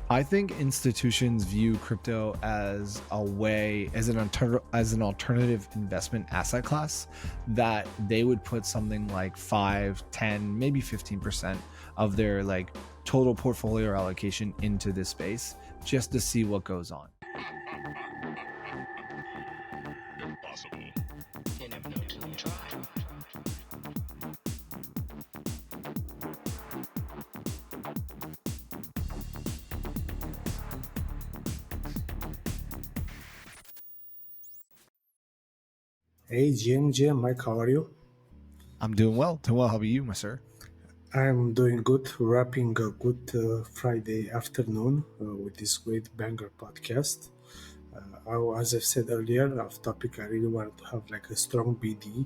I think institutions view crypto as a way, as an alternative investment asset class, that they would put something like 5, 10, maybe 15% of their like total portfolio allocation into this space just to see what goes on. Impossible. You never know till you try. Hey, GM, Mike, how are you? I'm doing well. Doing well. How about you, my sir? I'm doing good, wrapping a good Friday afternoon with this great banger podcast. As I said earlier, off topic, I really wanted to have like a strong BD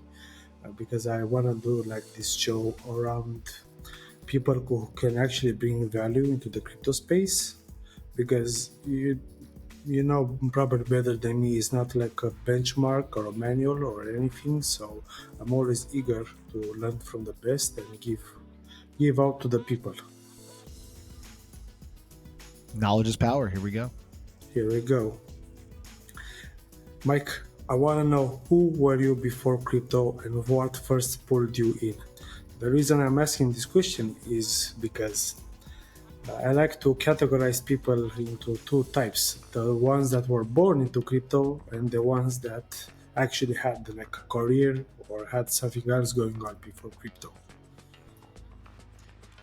because I want to do like this show around people who can actually bring value into the crypto space because you know probably better than me is not like a benchmark or a manual or anything, so I'm always eager to learn from the best and give out to the people. Knowledge is power. Here we go. Here we go. Mike, I want to know who were you before crypto and what first pulled you in. The reason I'm asking this question is because I like to categorize people into two types: the ones that were born into crypto and the ones that actually had like a career or had something else going on before crypto.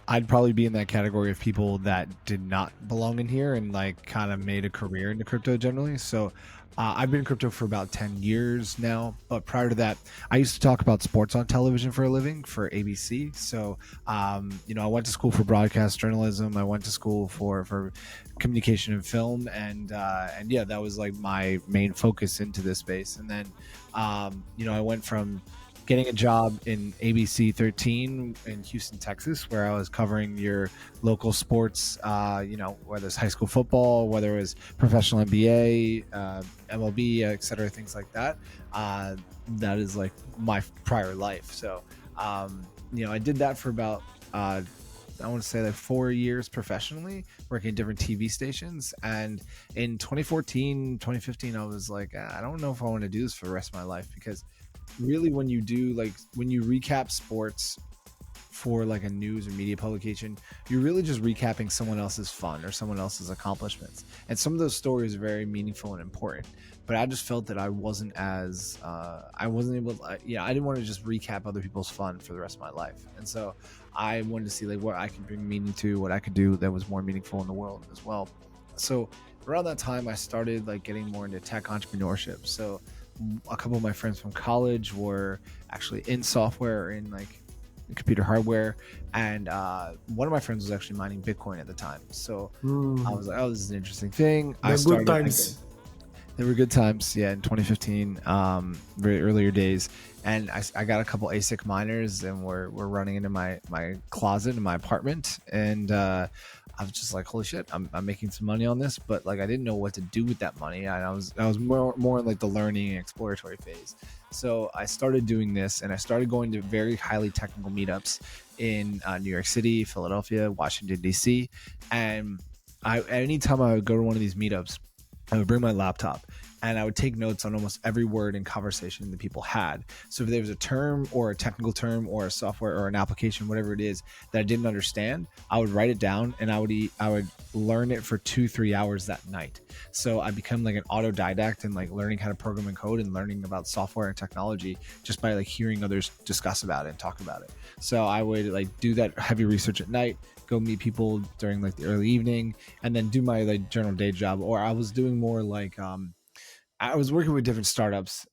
I'd probably be in that category of people that did not belong in here and like kind of made a career into crypto generally. So I've been in crypto for about 10 years now. But prior to that, I used to talk about sports on television for a living for ABC. So, I went to school for broadcast journalism. I went to school for communication and film. And yeah, that was like my main focus into this space. And then, I went from getting a job in ABC 13 in Houston, Texas, where I was covering your local sports, whether it's high school football, whether it was professional NBA, MLB, et cetera, things like that. That is like my prior life. So, I did that for about, I want to say like 4 years professionally, working at different TV stations. And in 2014, 2015, I was like, I don't know if I want to do this for the rest of my life, because really when you recap sports for like a news or media publication, you're really just recapping someone else's fun or someone else's accomplishments, and some of those stories are very meaningful and important. But I just felt that I wasn't able to, I didn't want to just recap other people's fun for the rest of my life. And so I wanted to see like what I could bring meaning to, what I could do that was more meaningful in the world as well. So around that time I started like getting more into tech entrepreneurship. So a couple of my friends from college were actually in software or in like computer hardware, and one of my friends was actually mining Bitcoin at the time. So I was like, oh, this is an interesting thing. The good times. There were good times, yeah, in 2015, very earlier days. And I got a couple ASIC miners, and we're running into my closet in my apartment. And I was just like, holy shit, I'm making some money on this. But like, I didn't know what to do with that money. I was more in like the learning and exploratory phase. So I started doing this, and I started going to very highly technical meetups in New York City, Philadelphia, Washington, D.C. And anytime I would go to one of these meetups, I would bring my laptop and I would take notes on almost every word and conversation that people had. So if there was a term or a technical term or a software or an application, whatever it is that I didn't understand, I would write it down, and I would learn it for 2-3 hours that night. So I become like an autodidact and like learning how to program and code and learning about software and technology just by like hearing others discuss about it and talk about it. So I would like do that heavy research at night, go meet people during like the early evening, and then do my like general day job. Or I was doing more like I was working with different startups,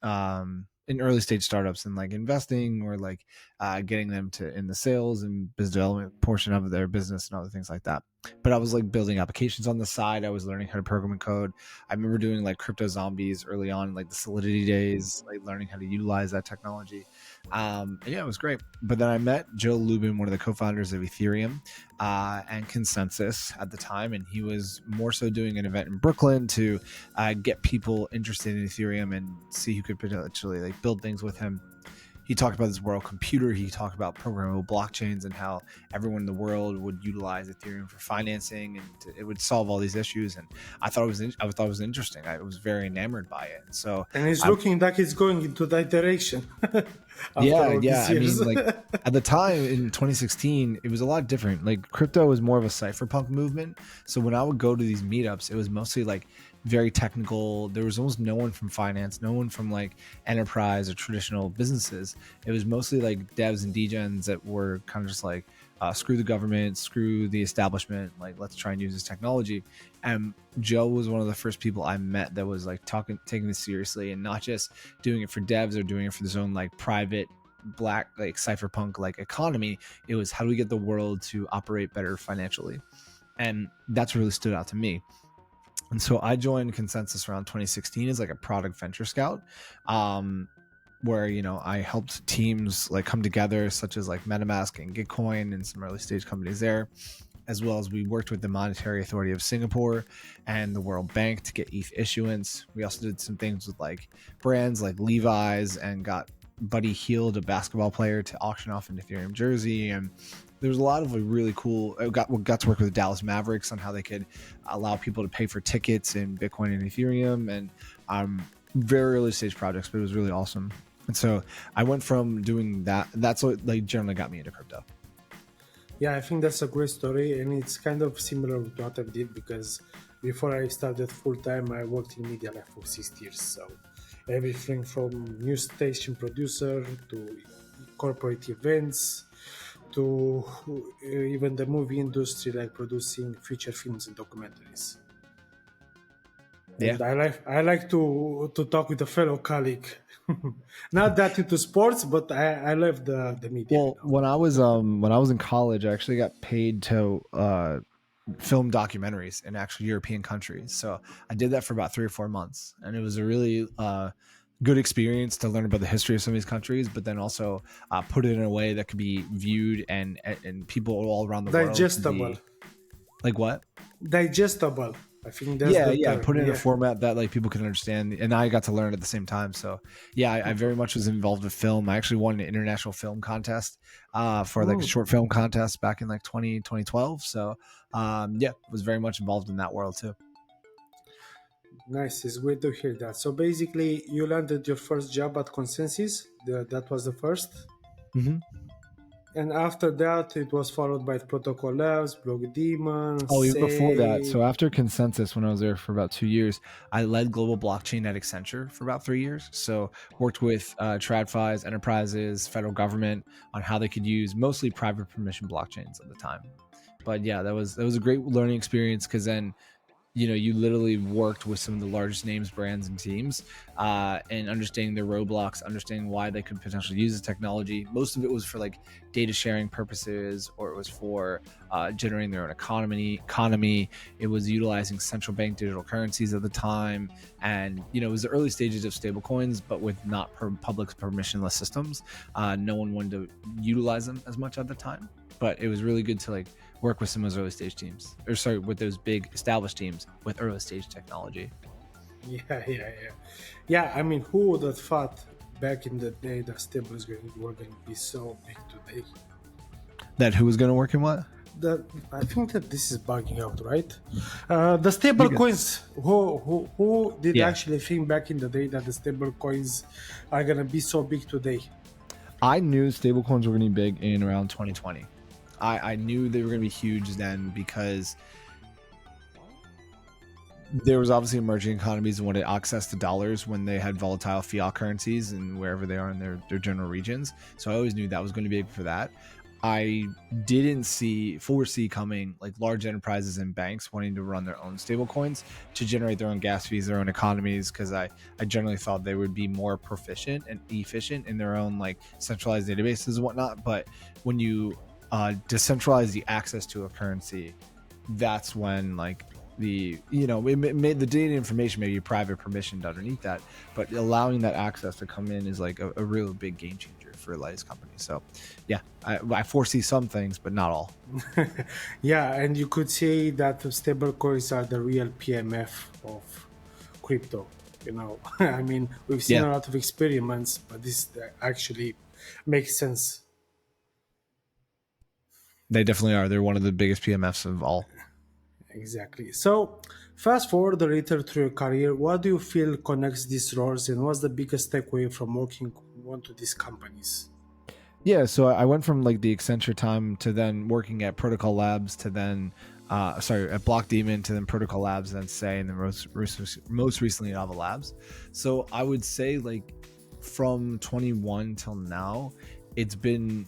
in early stage startups, and like investing or like getting them to in the sales and business development portion of their business and other things like that. But I was like building applications on the side. I was learning how to program and code. I remember doing like crypto zombies early on, like the Solidity days, like learning how to utilize that technology. And yeah, it was great. But then I met Joe Lubin, one of the co-founders of Ethereum and ConsenSys at the time, and he was more so doing an event in Brooklyn to get people interested in Ethereum and see who could potentially like build things with him. he talked about this world computer. He talked about programmable blockchains and how everyone in the world would utilize Ethereum for financing, and it would solve all these issues. And I thought it was interesting. I was very enamored by it. And so, And it's looking like it's going into that direction after all yeah. these I years. mean, like at the time in 2016, it was a lot different. Like crypto was more of a cypherpunk movement. So when I would go to these meetups, it was mostly like very technical. There was almost no one from finance, no one from like enterprise or traditional businesses. It was mostly like devs and degens that were kind of just like, screw the government, screw the establishment. Like, let's try and use this technology. And Joe was one of the first people I met that was like taking this seriously and not just doing it for devs or doing it for his own like private black like cypherpunk like economy. It was, how do we get the world to operate better financially? And that's what really stood out to me. And so I joined ConsenSys around 2016 as like a product venture scout, where, you know, I helped teams like come together, such as like MetaMask and Gitcoin and some early stage companies there, as well as we worked with the Monetary Authority of Singapore and the World Bank to get ETH issuance. We also did some things with like brands like Levi's and got Buddy Hield, a basketball player, to auction off an Ethereum jersey. And there was a lot of like really cool. I got to work with the Dallas Mavericks on how they could allow people to pay for tickets in Bitcoin and Ethereum, and very early stage projects, but it was really awesome. And so I went from doing that. That's what like generally got me into crypto. Yeah, I think that's a great story, and it's kind of similar with what I did, because before I started full time, I worked in media like for 6 years. So everything from news station producer to corporate events to even the movie industry, like producing feature films and documentaries. Yeah. And I like to talk with a fellow colleague. Not that into sports, but I love the media. Well, when I was in college, I actually got paid to film documentaries in actual European countries. So I did that for about 3 or 4 months, and it was a really good experience to learn about the history of some of these countries, but then also put it in a way that could be viewed and people all around the Digestible. world. Like what? Digestible. I think that's the term. Put it in a format that like people can understand, and I got to learn at the same time. So yeah, I very much was involved with film. I actually won an international film contest for like a short film contest back in like 2012. So was very much involved in that world too. Nice, it's great to hear that. So basically, you landed your first job at ConsenSys. That was the first. Mm-hmm. And after that, it was followed by Protocol Labs, Blockdaemon. Oh, even before that. So after ConsenSys, when I was there for about 2 years, I led global blockchain at Accenture for about 3 years. So worked with TradFis, enterprises, federal government on how they could use mostly private permission blockchains at the time. But yeah, that was a great learning experience, because then, you know, you literally worked with some of the largest names, brands, and teams, and understanding their roadblocks, understanding why they could potentially use the technology. Most of it was for like data sharing purposes, or it was for generating their own economy. It was utilizing central bank digital currencies at the time, and you know, it was the early stages of stablecoins, but with not public permissionless systems. No one wanted to utilize them as much at the time, but it was really good to like work with some of those early stage teams, with those big established teams with early stage technology. Yeah. I mean, who would have thought back in the day that stables were going to be so big today? That who was going to work in what? I think that this is bugging out, right? The stable coins. Who did actually think back in the day that the stable coins are going to be so big today? I knew stablecoins were going to be big in around 2020. I knew they were going to be huge then, because there was obviously emerging economies and wanted access to dollars when they had volatile fiat currencies and wherever they are in their general regions. So I always knew that was going to be big for that. I didn't foresee coming like large enterprises and banks wanting to run their own stable coins to generate their own gas fees, their own economies, because I generally thought they would be more proficient and efficient in their own like centralized databases and whatnot. But when you decentralize the access to a currency, that's when like it made the data information maybe private permissioned underneath that, but allowing that access to come in is like a real big game changer for a lot of these companies. So yeah, I foresee some things, but not all. Yeah, and you could say that stable coins are the real PMF of crypto. You know, I mean, we've seen a lot of experiments, but this is actually makes sense. They definitely are. They're one of the biggest PMFs of all. Exactly. So, fast forward later through your career, what do you feel connects these roles, and what's the biggest takeaway from working one to these companies? Yeah, so I went from like the Accenture time to then working at Protocol Labs to then, at Blockdaemon to then Protocol Labs, then Say, and then most recently at Ava Labs. So I would say like from 21 till now, it's been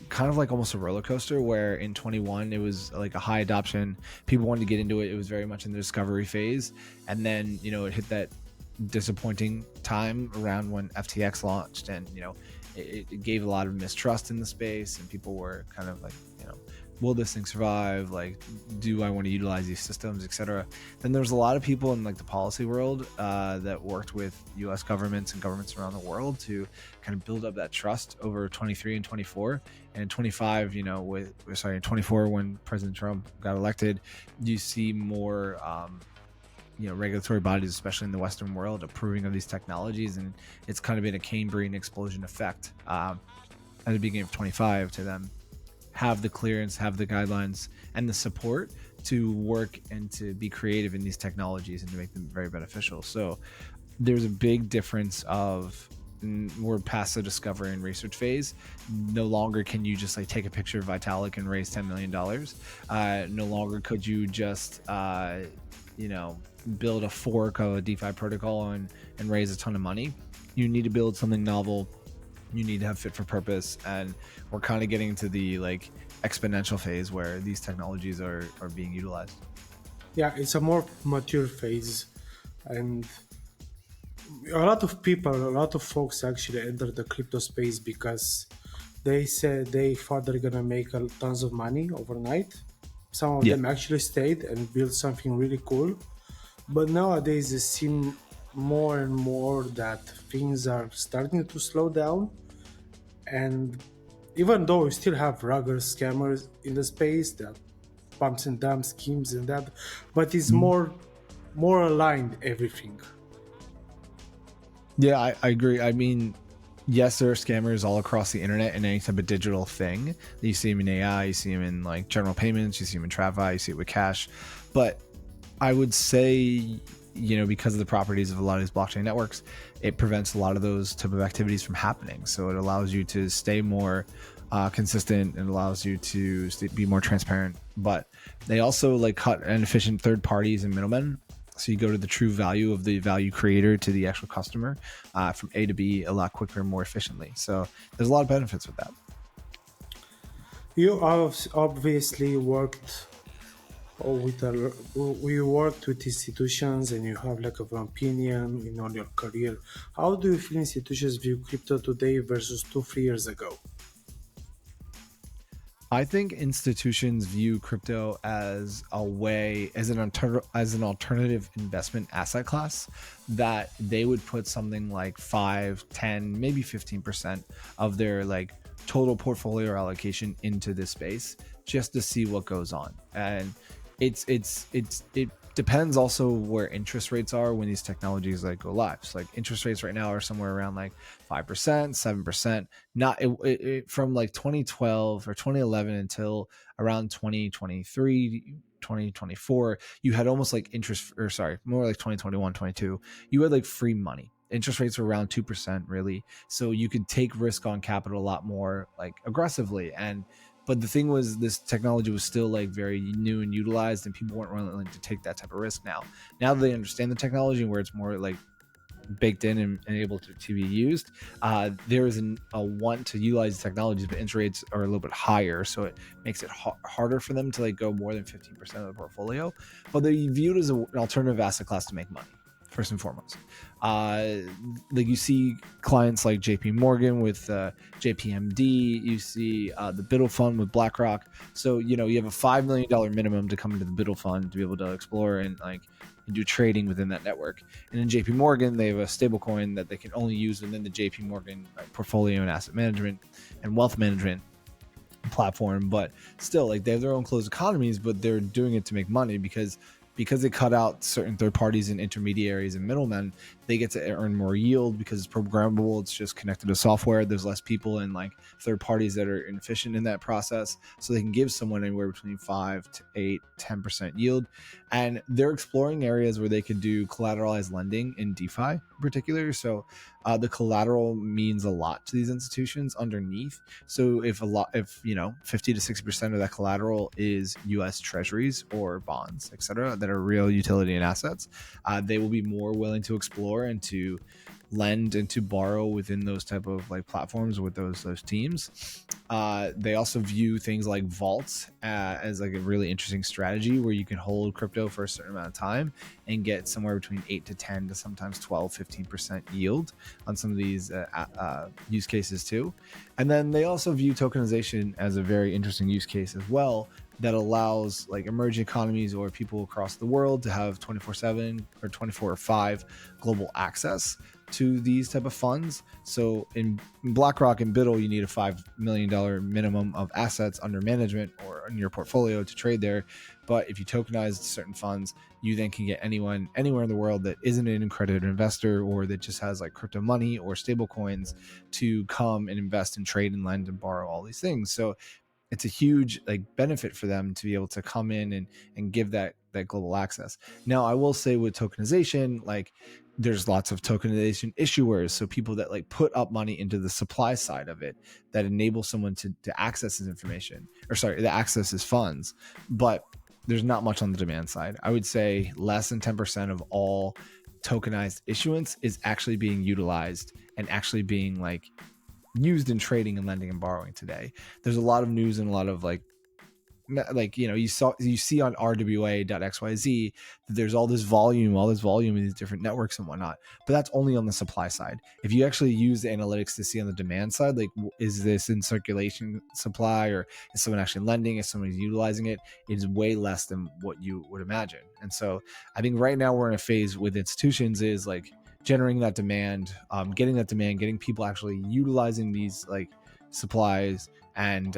kind of like almost a roller coaster where in 21 it was like a high adoption, people wanted to get into it, it was very much in the discovery phase, and then it hit that disappointing time around when FTX launched, and it gave a lot of mistrust in the space, and people were kind of like, will this thing survive, like do I want to utilize these systems, etc. Then there's a lot of people in like the policy world that worked with US governments and governments around the world to kind of build up that trust over 23 and 24, and in 25, in 24 when President Trump got elected, you see more regulatory bodies, especially in the Western world, approving of these technologies, and it's kind of been a Cambrian explosion effect at the beginning of 25 to them have the clearance, have the guidelines, and the support to work and to be creative in these technologies and to make them very beneficial. So there's a big difference of we're past the discovery and research phase. No longer can you just like take a picture of Vitalik and raise $10 million. No longer could you just build a fork of a DeFi protocol and raise a ton of money. You need to build something novel. You need to have fit for purpose, and we're kind of getting into the like exponential phase where these technologies are being utilized. Yeah, it's a more mature phase, and a lot of folks actually enter the crypto space because they said they thought they're gonna make tons of money overnight. Some of them actually stayed and built something really cool, but nowadays it seems more and more that things are starting to slow down. And even though we still have rugged scammers in the space that pumps and dumps schemes and that, but it's more aligned everything. Yeah, I agree. I mean, yes, there are scammers all across the internet in any type of digital thing. You see them in AI, you see them in like general payments, you see them in TradFi, you see it with cash. But I would say, because of the properties of a lot of these blockchain networks, it prevents a lot of those type of activities from happening. So it allows you to stay more consistent, and allows you to be more transparent. But they also like cut inefficient third parties and middlemen. So you go to the true value of the value creator to the actual customer from A to B a lot quicker and more efficiently. So there's a lot of benefits with that. You obviously worked we worked with institutions, and you have like an opinion in all your career. How do you feel institutions view crypto today versus 2-3 years ago? I think institutions view crypto as an alternative investment asset class that they would put something like 5, 10, maybe 15% of their like total portfolio allocation into this space just to see what goes on. And it depends also where interest rates are when these technologies like go live. So like interest rates right now are somewhere around like 5%, 7%. Not from like 2012 or 2011 until around 2023, 2024, you had almost like more like 2021, 22, you had like free money. Interest rates were around 2% really. So you could take risk on capital a lot more like aggressively. But the thing was, this technology was still like very new and utilized, and people weren't willing to take that type of risk. Now that they understand the technology and where it's more like baked in and able to be used, there is a want to utilize the technologies, but interest rates are a little bit higher, so it makes it harder for them to like go more than 15% of the portfolio. But they view it as an alternative asset class to make money. First and foremost, like you see clients like JP Morgan with JPMD, you see the Biddle Fund with BlackRock. So you have a $5 million minimum to come into the Biddle Fund to be able to explore and like do trading within that network. And in JP Morgan, they have a stablecoin that they can only use within the JP Morgan portfolio and asset management and wealth management platform. But still, like they have their own closed economies, but they're doing it to make money because because they cut out certain third parties and intermediaries and middlemen, they get to earn more yield because it's programmable. It's just connected to software. There's less people and like third parties that are inefficient in that process. So they can give someone anywhere between 5 to 8, 10% yield. And they're exploring areas where they could do collateralized lending in DeFi in particular. So the collateral means a lot to these institutions underneath. So if 50 to 60% of that collateral is US treasuries or bonds, etc., that are real utility and assets, they will be more willing to explore and to lend and to borrow within those type of like platforms with those teams. They also view things like vaults as like a really interesting strategy where you can hold crypto for a certain amount of time and get somewhere between 8 to 10 to sometimes 12-15% yield on some of these use cases too. And then they also view tokenization as a very interesting use case as well, that allows like emerging economies or people across the world to have 24/7 or 24/5 global access to these type of funds. So in BlackRock and BUIDL, you need a $5 million minimum of assets under management or in your portfolio to trade there. But if you tokenize certain funds, you then can get anyone anywhere in the world that isn't an accredited investor or that just has like crypto money or stable coins to come and invest and trade and lend and borrow all these things. So it's a huge like benefit for them to be able to come in and give that global access. Now, I will say with tokenization, like there's lots of tokenization issuers. So people that like put up money into the supply side of it that enable someone to access his information to access his funds. But there's not much on the demand side. I would say less than 10% of all tokenized issuance is actually being utilized and actually being like used in trading and lending and borrowing today. There's a lot of news and a lot of like you see on RWA.xyz that there's all this volume in these different networks and whatnot, but that's only on the supply side. If you actually use the analytics to see on the demand side, like is this in circulation supply or is someone actually lending, is somebody utilizing it, is way less than what you would imagine. And so I think right now we're in a phase with institutions is like generating that demand, getting people actually utilizing these like supplies and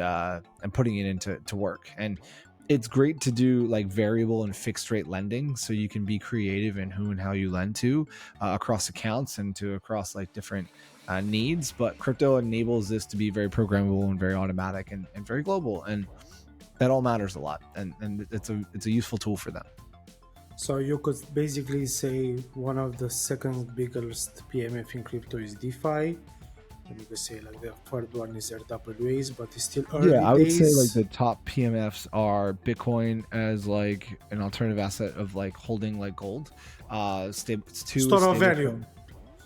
putting it into work. And it's great to do like variable and fixed rate lending, so you can be creative in who and how you lend to across accounts and to across like different needs. But crypto enables this to be very programmable and very automatic and very global, and that all matters a lot. And it's a useful tool for them. So you could basically say one of the second biggest PMF in crypto is DeFi. And you could say like the third one is RWAs, but it's still early days. I would say like the top PMFs are Bitcoin as like an alternative asset of like holding like gold. Store of value.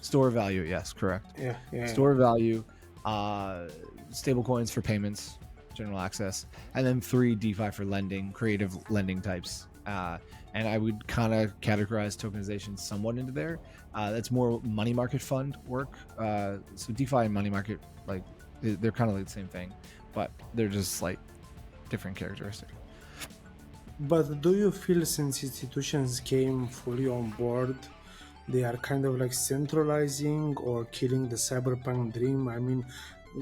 Store of value, yes, correct. Yeah. Store of value, stable coins for payments, general access, and then 3 DeFi for lending, creative lending types. And I would kind of categorize tokenization somewhat into there. That's more money market fund work. So DeFi and money market, like they're kind of like the same thing, but they're just like different characteristics. But do you feel since institutions came fully on board, they are kind of like centralizing or killing the cyberpunk dream? I mean,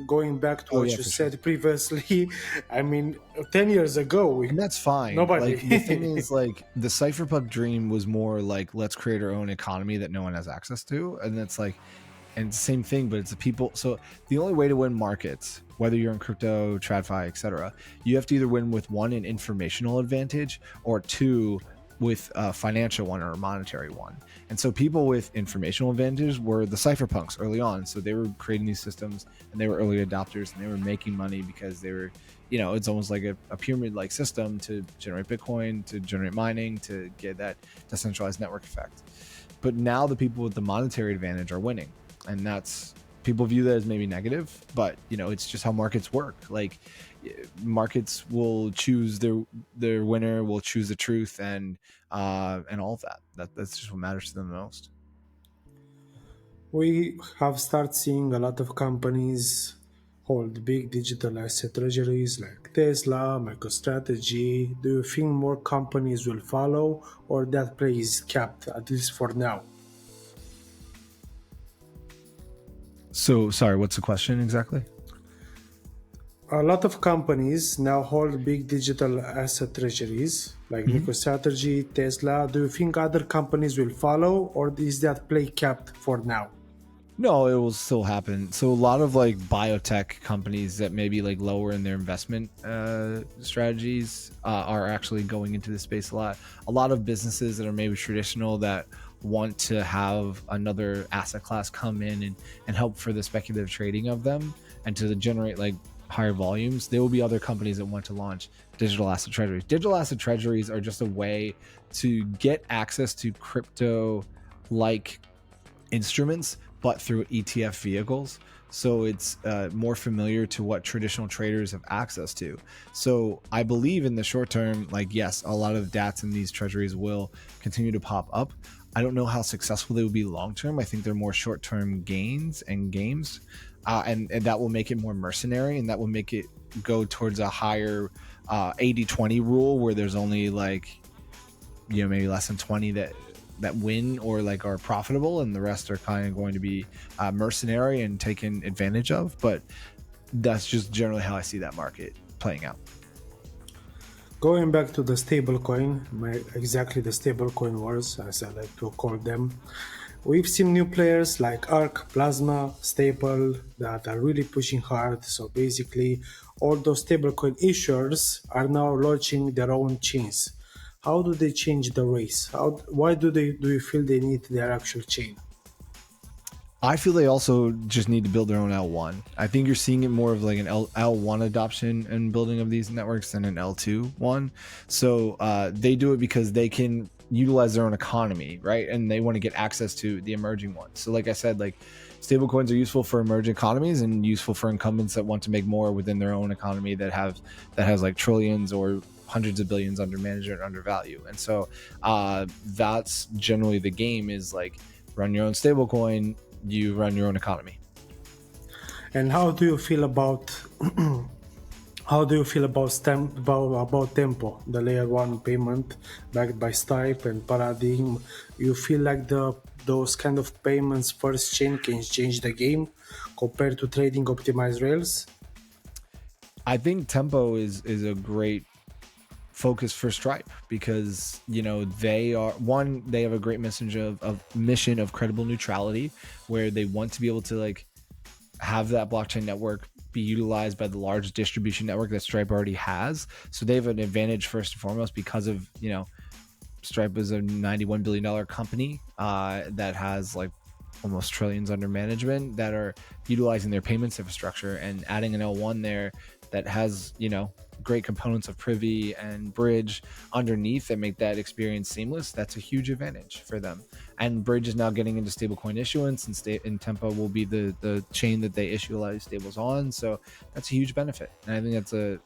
going back to what you said previously, I mean, 10 years ago, and that's fine. Nobody. Like, the thing is, like, the cypherpunk dream was more like, let's create our own economy that no one has access to, and it's like, and same thing, but it's the people. So the only way to win markets, whether you're in crypto, TradFi, etc., you have to either win with 1, an informational advantage, or 2, with a financial one or a monetary one. And so people with informational advantage were the cypherpunks early on. So they were creating these systems and they were early adopters and they were making money because they were, it's almost like a pyramid like system to generate Bitcoin, to generate mining, to get that decentralized network effect. But now the people with the monetary advantage are winning. And that's, people view that as maybe negative, but it's just how markets work. Like, markets will choose their winner, will choose the truth, and all of that. That's just what matters to them the most. We have started seeing a lot of companies hold big digital asset treasuries like Tesla, MicroStrategy. Do you think more companies will follow, or that play is capped, at least for now? So, sorry, what's the question exactly? A lot of companies now hold big digital asset treasuries like MicroStrategy, Tesla. Do you think other companies will follow, or is that play capped for now? No, it will still happen. So a lot of like biotech companies that maybe like lower in their investment strategies are actually going into the space a lot. A lot of businesses that are maybe traditional that want to have another asset class come in and help for the speculative trading of them and to generate like higher volumes. There will be other companies that want to launch digital asset treasuries. Digital asset treasuries are just a way to get access to crypto like instruments, but through ETF vehicles. So it's more familiar to what traditional traders have access to. So I believe in the short term, like, yes, a lot of DATs in these treasuries will continue to pop up. I don't know how successful they will be long term. I think they're more short term gains and games. And that will make it more mercenary, and that will make it go towards a higher 80-20 rule where there's only like, you know, maybe less than 20 that win or like are profitable, and the rest are kind of going to be mercenary and taken advantage of. But that's just generally how I see that market playing out. Going back to the stablecoin, exactly the stablecoin wars, as I like to call them, we've seen new players like Arc, Plasma, Staple that are really pushing hard. So basically, all those stablecoin issuers are now launching their own chains. How do they change the race? Why do you feel they need their actual chain? I feel they also just need to build their own L1. I think you're seeing it more of like an L1 adoption and building of these networks than an L2 one. So they do it because they can utilize their own economy, right? And they want to get access to the emerging ones. So like I said, like stablecoins are useful for emerging economies and useful for incumbents that want to make more within their own economy that has like trillions or hundreds of billions under management, under value. And so that's generally the game, is like run your own stablecoin, you run your own economy. And how do you feel about about Tempo, the layer one payment backed by Stripe and Paradigm? You feel like those kind of payments first chain can change the game compared to trading optimized rails? I think Tempo is a great focus for Stripe because, you know, they have a great mission of credible neutrality, where they want to be able to like have that blockchain network be utilized by the large distribution network that Stripe already has. So they have an advantage first and foremost because of, you know, Stripe is a $91 billion company that has like almost trillions under management that are utilizing their payments infrastructure, and adding an L1 there that has, you know, great components of Privy and Bridge underneath that make that experience seamless. That's a huge advantage for them. And Bridge is now getting into stablecoin issuance, and Tempo will be the chain that they issue a lot of stables on. So that's a huge benefit, and I think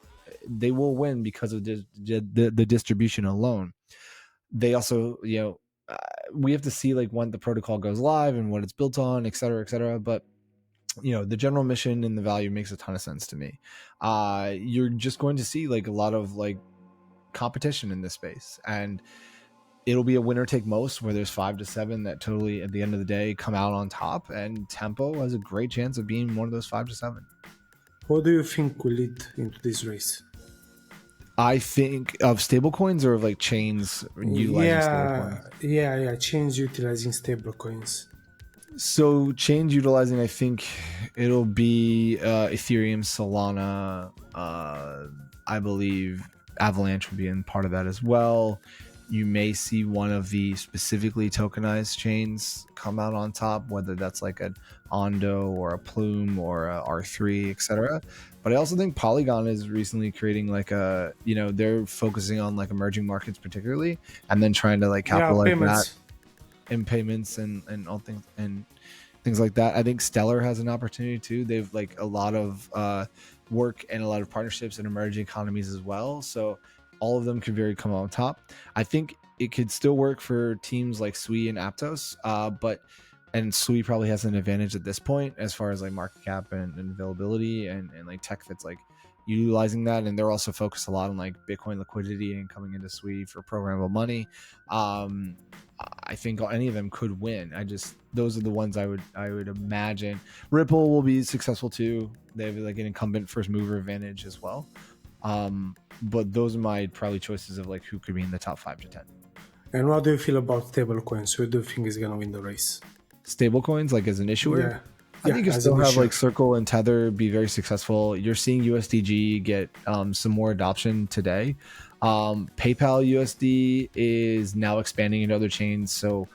they will win because of the distribution alone. They also, you know, we have to see like when the protocol goes live and what it's built on, et cetera, et cetera. But you know, the general mission and the value makes a ton of sense to me. You're just going to see like a lot of like competition in this space, and it'll be a winner take most, where there's 5 to 7 that totally at the end of the day come out on top, and Tempo has a great chance of being one of those 5 to 7. What do you think will lead into this race? I think of stablecoins or of like chains utilizing stablecoins. Yeah, chains utilizing stablecoins. So chains utilizing, I think it'll be Ethereum, Solana. I believe Avalanche will be in part of that as well. You may see one of the specifically tokenized chains come out on top, whether that's like an Ondo or a Plume or a R3, etc. But I also think Polygon is recently creating like a, you know, they're focusing on like emerging markets particularly, and then trying to like capitalize that in payments and all things and things like that. I think Stellar has an opportunity too. They've like a lot of work and a lot of partnerships in emerging economies as well. So all of them could very come on top. I think it could still work for teams like Sui and Aptos, and Sui probably has an advantage at this point as far as like market cap and availability and like TechFit's like utilizing that, and they're also focused a lot on like Bitcoin liquidity and coming into Sui for programmable money. I think any of them could win. Those are the ones I would imagine. Ripple will be successful too. They have like an incumbent first mover advantage as well. But those are my probably choices of like who could be in the top 5 to 10. And what do you feel about stablecoins? Who do you think is gonna win the race? Stablecoins, like as an issuer, Yeah, I think you as still an have issuer. like Circle and Tether be very successful. You're seeing USDG get some more adoption today. PayPal USD is now expanding into other chains, so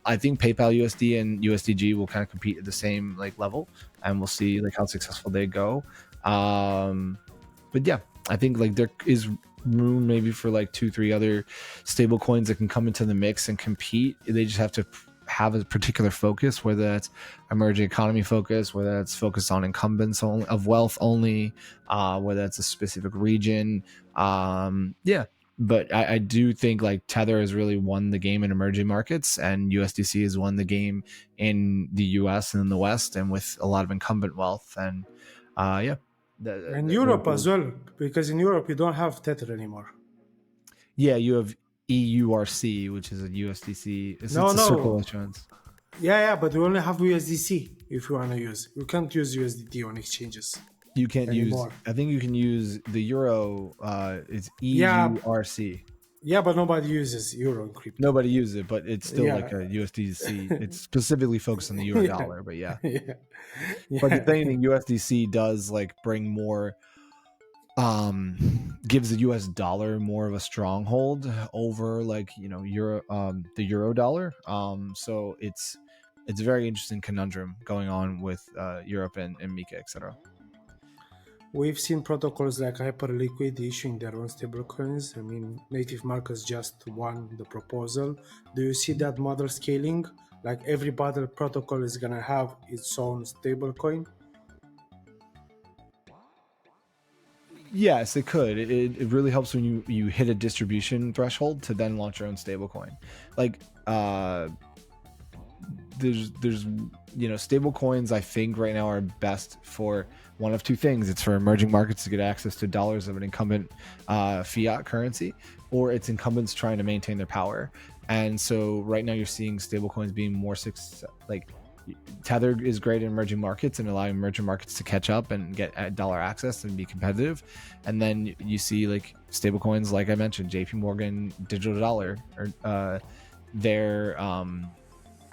I think PayPal USD and USDG will kind of compete at the same like level, and we'll see like how successful they go. But yeah, I think like there is room maybe for like 2-3 other stable coins that can come into the mix and compete. They just have to have a particular focus, whether that's emerging economy focus, whether that's focused on incumbents only, of wealth only, whether that's a specific region. Yeah, but I do think like Tether has really won the game in emerging markets, and USDC has won the game in the US and in the West, and with a lot of incumbent wealth. And yeah. And Europe as well, because in Europe you don't have Tether anymore. Yeah, you have EURC, which is a USDC. It's No, a circle no. issuance. Yeah, but we only have USDC if you want to use. You can't use USDT on exchanges. You can't anymore. use. I think you can use the euro. It's Yeah. EURC. Yeah, but nobody uses euro in crypto. Nobody uses it, but it's still Yeah. like a USDC. It's specifically focused on the euro Yeah. dollar, but yeah. Yeah. But the thing, USDC does like bring more, gives the US dollar more of a stronghold over like euro, the euro dollar. So it's a very interesting conundrum going on with Europe and Mika, etc. We've seen protocols like Hyperliquid issuing their own stablecoins. I mean, Native Markets just won the proposal. Do you see that model scaling? Like every battle protocol is gonna have its own stablecoin? Yes, it could. It really helps when you hit a distribution threshold to then launch your own stablecoin. Like there's stable coins I think right now are best for one of two things. It's for emerging markets to get access to dollars of an incumbent fiat currency, or it's incumbents trying to maintain their power. And so right now you're seeing stable coins being more like Tether is great in emerging markets and allowing emerging markets to catch up and get dollar access and be competitive. And then you see like stable coins, like I mentioned, JP Morgan digital dollar, or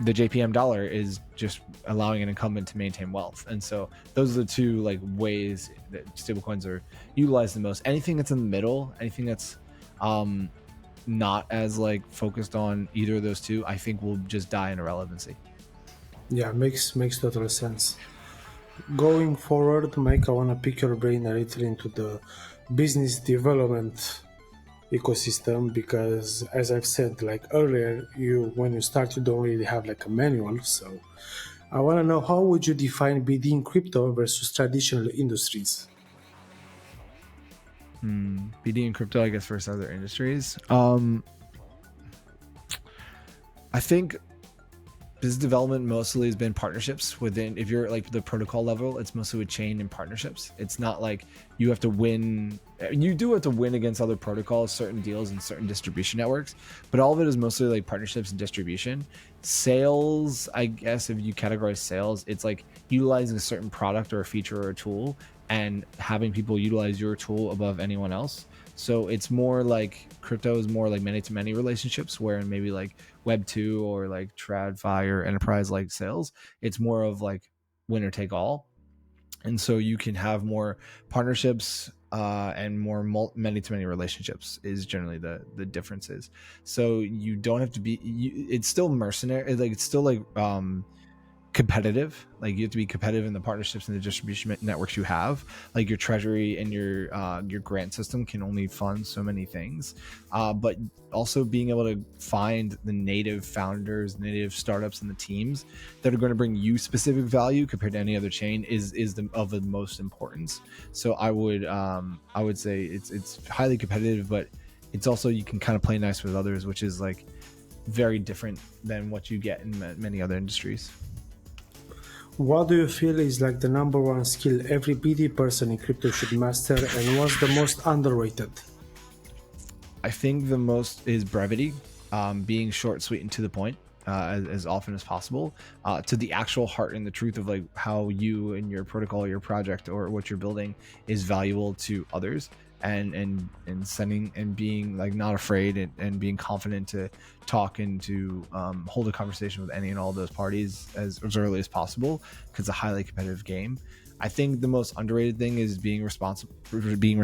the JPM dollar is just allowing an incumbent to maintain wealth. And so those are the two like ways that stablecoins are utilized the most. Anything that's in the middle, anything that's not as like focused on either of those two, I think will just die in irrelevancy. Yeah, makes total sense. Going forward, Mike, I want to pick your brain a little into the business development ecosystem, because as I've said like earlier, when you start you don't really have like a manual. So I want to know, how would you define BD in crypto versus traditional industries? BD in crypto, I guess, versus other industries. I think business development mostly has been partnerships within. If you're like the protocol level, it's mostly with chain and partnerships. It's not like you have to win. You do have to win against other protocols, certain deals and certain distribution networks, but all of it is mostly like partnerships and distribution. Sales, I guess if you categorize sales, it's like utilizing a certain product or a feature or a tool and having people utilize your tool above anyone else. So it's more like crypto is more like many to many relationships, where in maybe like Web 2 or like TradFi or enterprise like sales, it's more of like winner take all. And so you can have more partnerships and more many to many relationships is generally the differences. So you don't have to be, it's still mercenary, like it's still like competitive. Like you have to be competitive in the partnerships and the distribution networks you have. Like your treasury and your grant system can only fund so many things, but also being able to find the native founders, native startups, and the teams that are going to bring you specific value compared to any other chain is of the most importance. So I would say it's highly competitive, but it's also, you can kind of play nice with others, which is like very different than what you get in many other industries. What do you feel is like the number one skill every BD person in crypto should master, and what's the most underrated? I think the most is brevity. being short, sweet, and to the point as often as possible, to the actual heart and the truth of like how you and your protocol, your project, or what you're building is valuable to others, and sending and being like not afraid and being confident to talk and to hold a conversation with any and all of those parties as early as possible, because it's a highly competitive game. I think the most underrated thing is being responsive, and being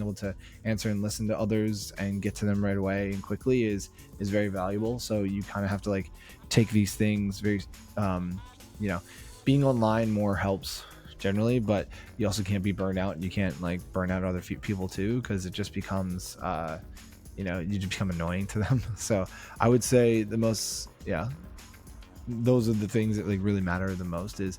able to answer and listen to others and get to them right away and quickly is very valuable. So you kind of have to like take these things very, being online more helps generally, but you also can't be burned out, and you can't like burn out other people too, because it just becomes, you just become annoying to them. So I would say those are the things that like really matter the most, is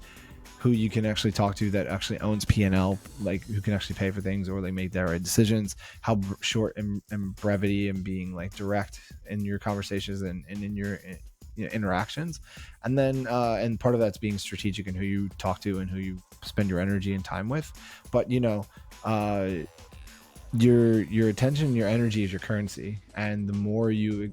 who you can actually talk to that actually owns P&L, like who can actually pay for things or like make their right decisions, how short and brevity and being like direct in your conversations and in your interactions. And then and part of that's being strategic in who you talk to and who you spend your energy and time with. But your attention, your energy is your currency, and the more you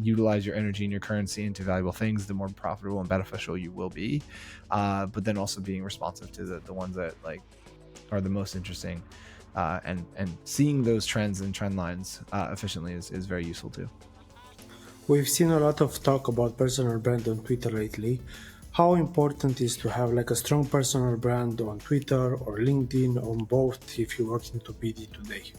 utilize your energy and your currency into valuable things, the more profitable and beneficial you will be. But then also being responsive to the ones that like are the most interesting, and seeing those trends and trend lines efficiently is very useful too. We've seen a lot of talk about personal brand on Twitter lately. How important is to have like a strong personal brand on Twitter or LinkedIn, on both, if you work into BD today?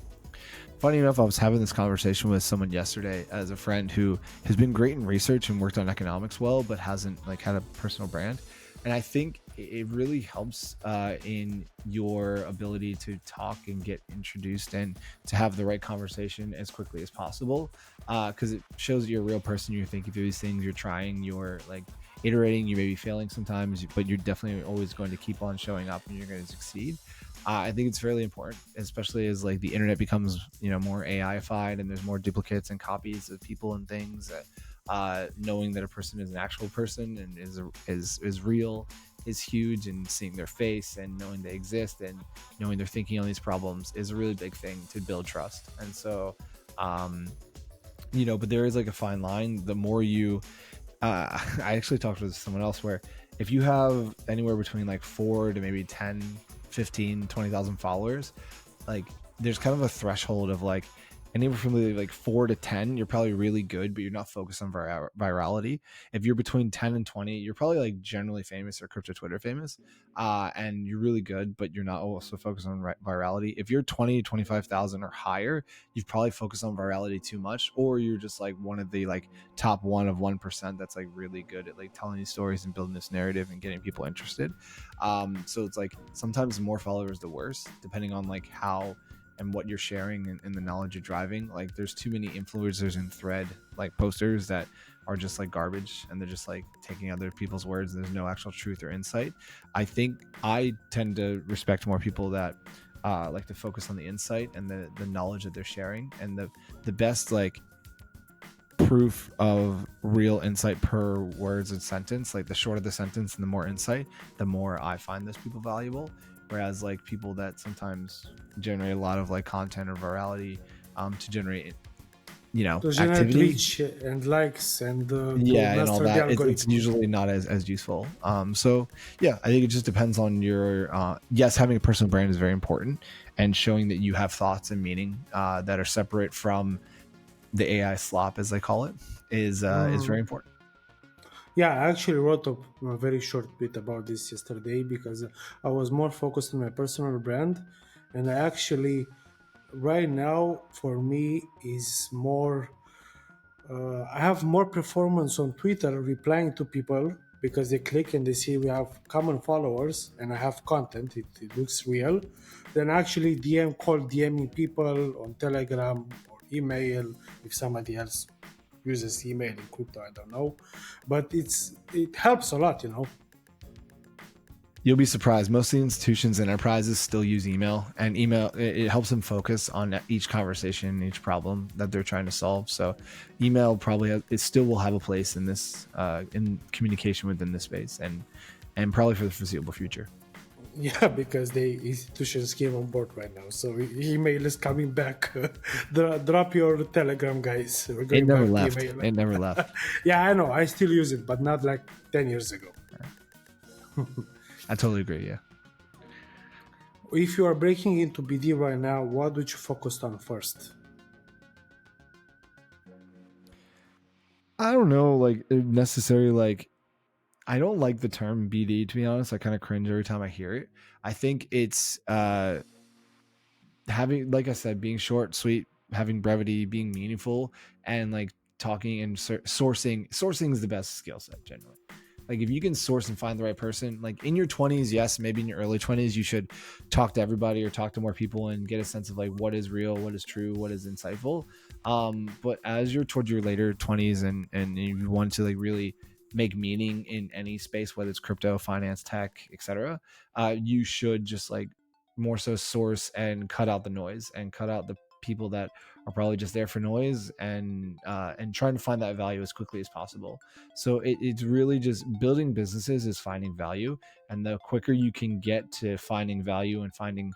Funny enough, I was having this conversation with someone yesterday as a friend who has been great in research and worked on economics well, but hasn't like had a personal brand. And I think it really helps in your ability to talk and get introduced and to have the right conversation as quickly as possible, because it shows you're a real person. You're thinking through these things, you're trying, you're like iterating, you may be failing sometimes, but you're definitely always going to keep on showing up and you're going to succeed. I think it's fairly important, especially as like the internet becomes, more AI-fied and there's more duplicates and copies of people and things. Knowing that a person is an actual person and is real is huge, and seeing their face and knowing they exist and knowing they're thinking on these problems is a really big thing to build trust. And so, but there is like a fine line. The more you, I actually talked with someone else where if you have anywhere between like 4 to maybe 10, 15, 20,000 followers, like there's kind of a threshold of like anywhere from like 4 to 10, you're probably really good, but you're not focused on virality. If you're between 10 and 20, you're probably like generally famous or crypto Twitter famous, and you're really good, but you're not also focused on virality. If you're 20 to 25,000 or higher, you've probably focused on virality too much, or you're just like one of the like top 1% that's like really good at like telling these stories and building this narrative and getting people interested. So it's like sometimes the more followers the worse, depending on like how and what you're sharing and the knowledge you're driving. Like there's too many influencers and thread like posters that are just like garbage, and they're just like taking other people's words, and there's no actual truth or insight. I think I tend to respect more people that like to focus on the insight and the knowledge that they're sharing. And the best like proof of real insight per words and sentence, like the shorter the sentence and the more insight, the more I find those people valuable. Whereas like people that sometimes generate a lot of like content or virality to generate activity, reach and likes and and all that, it's usually not as useful. So yeah, I think it just depends on your yes, having a personal brand is very important, and showing that you have thoughts and meaning that are separate from the AI slop, as they call it, is very important. Yeah, I actually wrote a very short bit about this yesterday because I was more focused on my personal brand, and I actually right now for me is more I have more performance on Twitter replying to people because they click and they see we have common followers and I have content, it looks real, than actually DMing people on Telegram or email if somebody else uses email in crypto, I don't know, but it helps a lot. You'll be surprised. Most of the institutions and enterprises still use email, and email, it helps them focus on each conversation, each problem that they're trying to solve. So email probably it still will have a place in this in communication within this space, and probably for the foreseeable future. Yeah, because the institutions came on board right now. So email is coming back. Drop your Telegram, guys. We're It going never back to left. email. It never left. Yeah, I know. I still use it, but not like 10 years ago. I totally agree. Yeah. If you are breaking into BD right now, what would you focus on first? I don't know, like necessarily like I don't like the term BD, to be honest. I kind of cringe every time I hear it. I think it's having, like I said, being short, sweet, having brevity, being meaningful, and like talking and sourcing is the best skill set generally. Like if you can source and find the right person, like in your 20s, yes, maybe in your early 20s, you should talk to everybody or talk to more people and get a sense of like what is real, what is true, what is insightful. But as you're towards your later 20s and you want to like really make meaning in any space, whether it's crypto, finance, tech, etc., you should just like more so source and cut out the noise and cut out the people that are probably just there for noise and trying to find that value as quickly as possible. So it's really just building businesses is finding value, and the quicker you can get to finding value and finding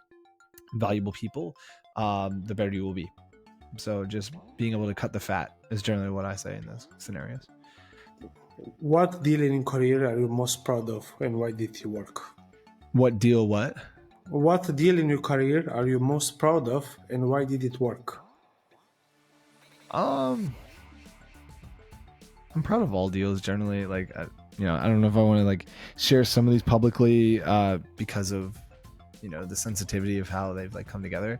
valuable people, the better you will be. So just being able to cut the fat is generally what I say in those scenarios. What deal in your career are you most proud of, and why did it work? What deal? What? What deal in your career are you most proud of, and why did it work? I'm proud of all deals generally. Like, I don't know if I want to like share some of these publicly because of the sensitivity of how they've like come together.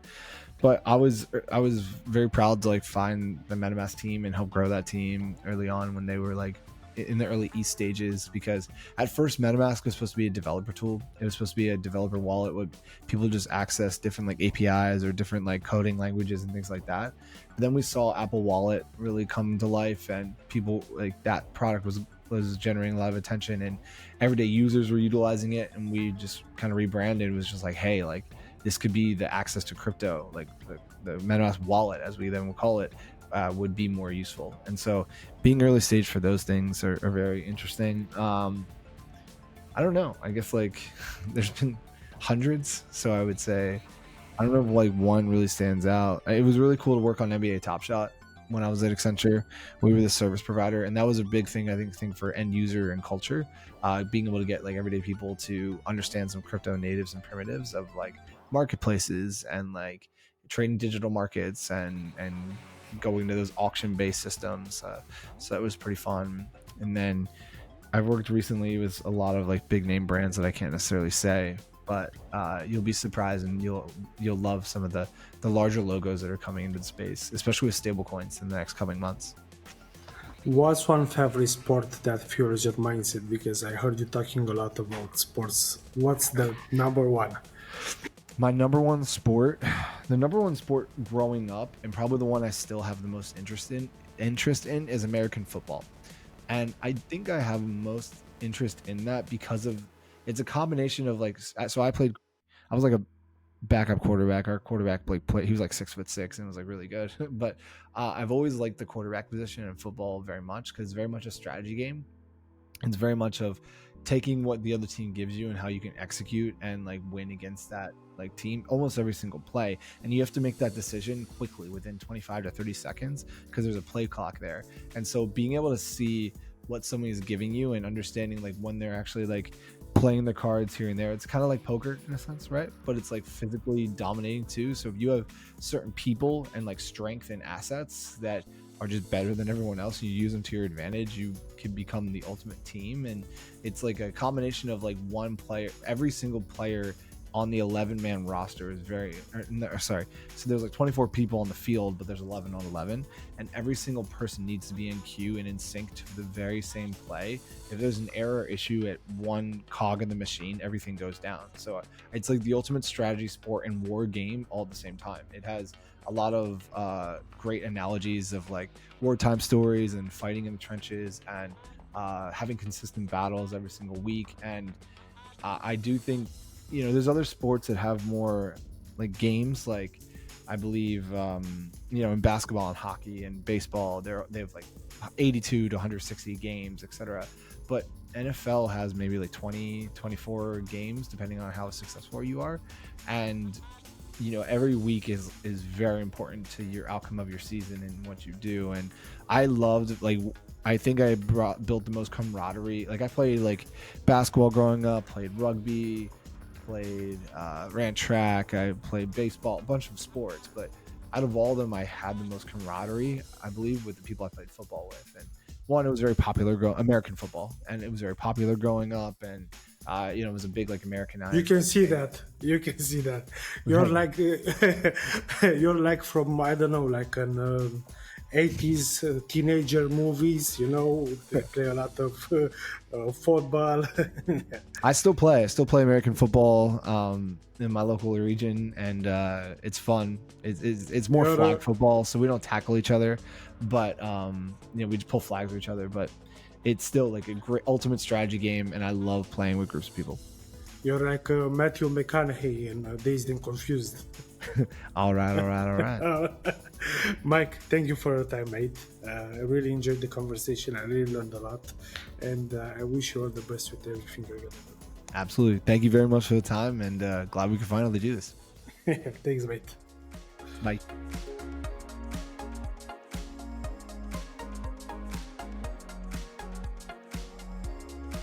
But I was very proud to like find the MetaMask team and help grow that team early on when they were like in the early ETH stages, because at first MetaMask was supposed to be a developer tool. It was supposed to be a developer wallet where people just access different like APIs or different like coding languages and things like that. But then we saw Apple Wallet really come to life, and people like that product was generating a lot of attention, and everyday users were utilizing it, and we just kind of rebranded. It was just like, hey, like this could be the access to crypto, like the MetaMask wallet, as we then will call it, would be more useful. And so being early stage for those things are very interesting. I don't know. I guess like there's been hundreds. So I would say, I don't know if like one really stands out. It was really cool to work on NBA Top Shot when I was at Accenture. We were the service provider, and that was a big thing, I think for end user and culture, being able to get like everyday people to understand some crypto natives and primitives of like marketplaces and like trading digital markets and going to those auction based systems. So that was pretty fun. And then I've worked recently with a lot of like big name brands that I can't necessarily say, but you'll be surprised and you'll love some of the larger logos that are coming into the space, especially with stablecoins in the next coming months. What's one favorite sport that fuels your mindset? Because I heard you talking a lot about sports. What's the number one? My number one sport, the number one sport growing up, and probably the one I still have the most interest in is American football. And I think I have most interest in that because of it's a combination of like, so I was like a backup quarterback. Our quarterback he was like 6'6" and was like really good. But I've always liked the quarterback position in football very much because it's very much a strategy game. It's very much of taking what the other team gives you and how you can execute and like win against that like team almost every single play, and you have to make that decision quickly within 25 to 30 seconds because there's a play clock there. And so being able to see what somebody is giving you and understanding like when they're actually like playing the cards here and there, it's kind of like poker in a sense, right? But it's like physically dominating too. So if you have certain people and like strength and assets that are just better than everyone else, you use them to your advantage, you can become the ultimate team. And it's like a combination of like one player, every single player on the 11-man roster is so there's like 24 people on the field, but there's 11 on 11, and every single person needs to be in queue and in sync to the very same play. If there's an error issue at one cog in the machine, everything goes down. So it's like the ultimate strategy sport and war game all at the same time. It has a lot of great analogies of like wartime stories and fighting in the trenches and having consistent battles every single week. And I do think, there's other sports that have more like games, like I believe, in basketball and hockey and baseball, they have like 82 to 160 games, etc. But NFL has maybe like 20, 24 games, depending on how successful you are. And, every week is very important to your outcome of your season and what you do. And I loved, like, I think I built the most camaraderie. Like, I played like basketball growing up, played rugby, played ran track, I played baseball, a bunch of sports, but out of all of them, I had the most camaraderie, I believe, with the people I played football with. And one, it was very popular, American football, and it was very popular growing up, and it was a big like Americanized. You can see that. You can see that. You're like you're like from, I don't know, like an 80s teenager movies. They play a lot of football. I still play American football in my local region, and it's fun. It's more flag football, so we don't tackle each other, but we just pull flags with each other. But it's still like a great ultimate strategy game, and I love playing with groups of people. You're like Matthew McConaughey in Dazed and Confused. All right. Mike, thank you for your time, mate. I really enjoyed the conversation. I really learned a lot, and I wish you all the best with everything you're gonna do. Absolutely. Thank you very much for the time, and glad we could finally do this. Thanks, mate. Bye.